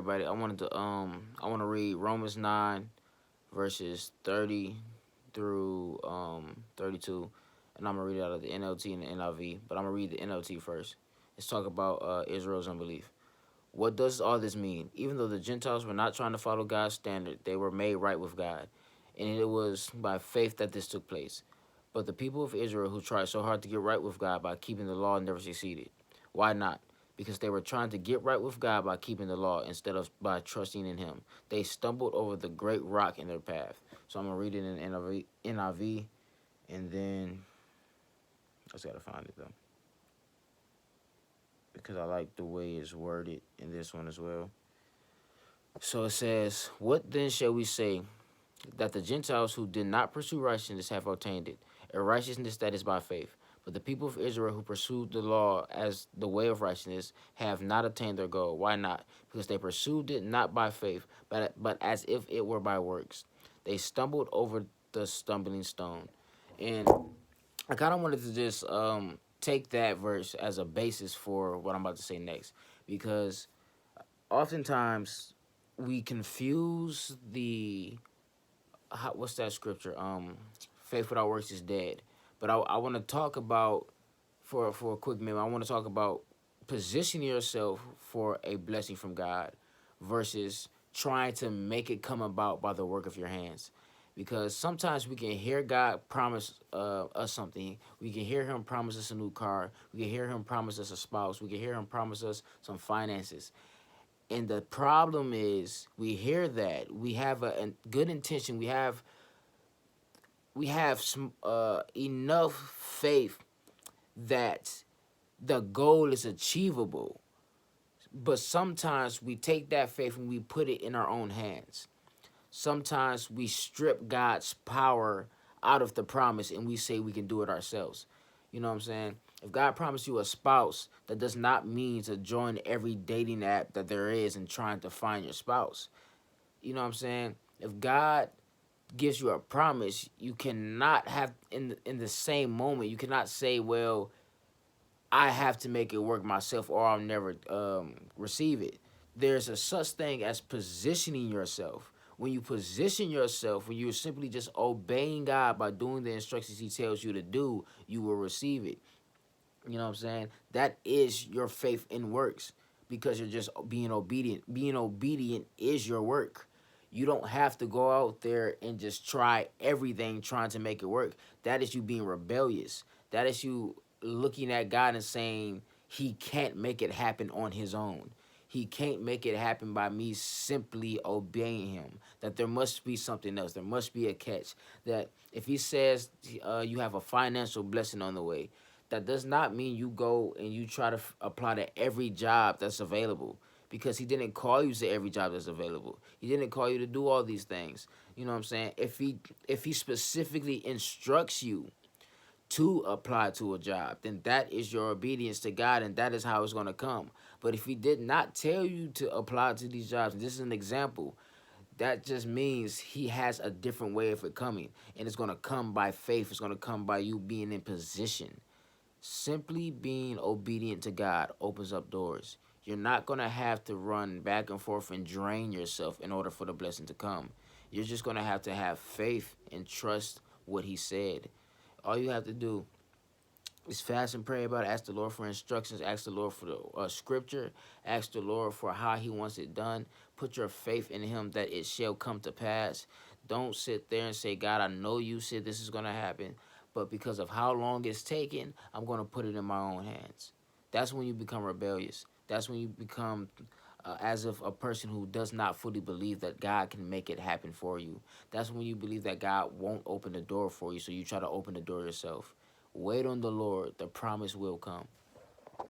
everybody. I want to read Romans 9 verses 30 through 32, and I'm gonna read it out of the NLT and the NIV, but I'm gonna read the NLT first. Let's talk about Israel's unbelief. What does all this mean? Even though the Gentiles were not trying to follow God's standard, they were made right with God, and it was by faith that this took place. But the people of Israel who tried so hard to get right with God by keeping the law never succeeded. Why not? Because they were trying to get right with God by keeping the law instead of by trusting in Him. They stumbled over the great rock in their path. So I'm going to read it in NIV, and then I just got to find it, though, because I like the way it's worded in this one as well. So it says, "What then shall we say? That the Gentiles who did not pursue righteousness have obtained it, a righteousness that is by faith. But the people of Israel who pursued the law as the way of righteousness have not attained their goal. Why not? Because they pursued it not by faith, but as if it were by works. They stumbled over the stumbling stone." And I kind of wanted to just take that verse as a basis for what I'm about to say next, because oftentimes we confuse what's that scripture? Faith without works is dead. But I want to talk about for a quick minute. I want to talk about positioning yourself for a blessing from God versus trying to make it come about by the work of your hands. Because sometimes we can hear God promise us something. We can hear Him promise us a new car. We can hear Him promise us a spouse. We can hear Him promise us some finances. And the problem is, we hear that, we have a good intention, we have some enough faith that the goal is achievable, but sometimes we take that faith and we put it in our own hands. Sometimes we strip God's power out of the promise and we say we can do it ourselves. You know what I'm saying? If God promised you a spouse, that does not mean to join every dating app that there is and trying to find your spouse. You know what I'm saying? If God gives you a promise, you cannot have in the same moment, you cannot say, well, I have to make it work myself or I'll never receive it. There's a such thing as positioning yourself. When you position yourself, when you're simply just obeying God by doing the instructions He tells you to do, you will receive it. You know what I'm saying? That is your faith in works, because you're just being obedient. Being obedient is your work. You don't have to go out there and just try everything trying to make it work. That is you being rebellious. That is you looking at God and saying He can't make it happen on His own. He can't make it happen by me simply obeying Him. That there must be something else. There must be a catch. That if He says you have a financial blessing on the way, that does not mean you go and you try to apply to every job that's available, because He didn't call you to every job that's available. He didn't call you to do all these things. You know what I'm saying? If he specifically instructs you to apply to a job, then that is your obedience to God, and that is how it's going to come. But if He did not tell you to apply to these jobs, and this is an example, that just means He has a different way of it coming, and it's going to come by faith. It's going to come by you being in position. Simply being obedient to God opens up doors. You're not going to have to run back and forth and drain yourself in order for the blessing to come. You're just going to have faith and trust what He said. All you have to do is fast and pray about it. Ask the Lord for instructions. Ask the Lord for the scripture. Ask the Lord for how He wants it done. Put your faith in Him that it shall come to pass. Don't sit there and say, God, I know You said this is going to happen, but because of how long it's taken, I'm going to put it in my own hands. That's when you become rebellious. That's when you become as if a person who does not fully believe that God can make it happen for you. That's when you believe that God won't open the door for you, so you try to open the door yourself. Wait on the Lord. The promise will come.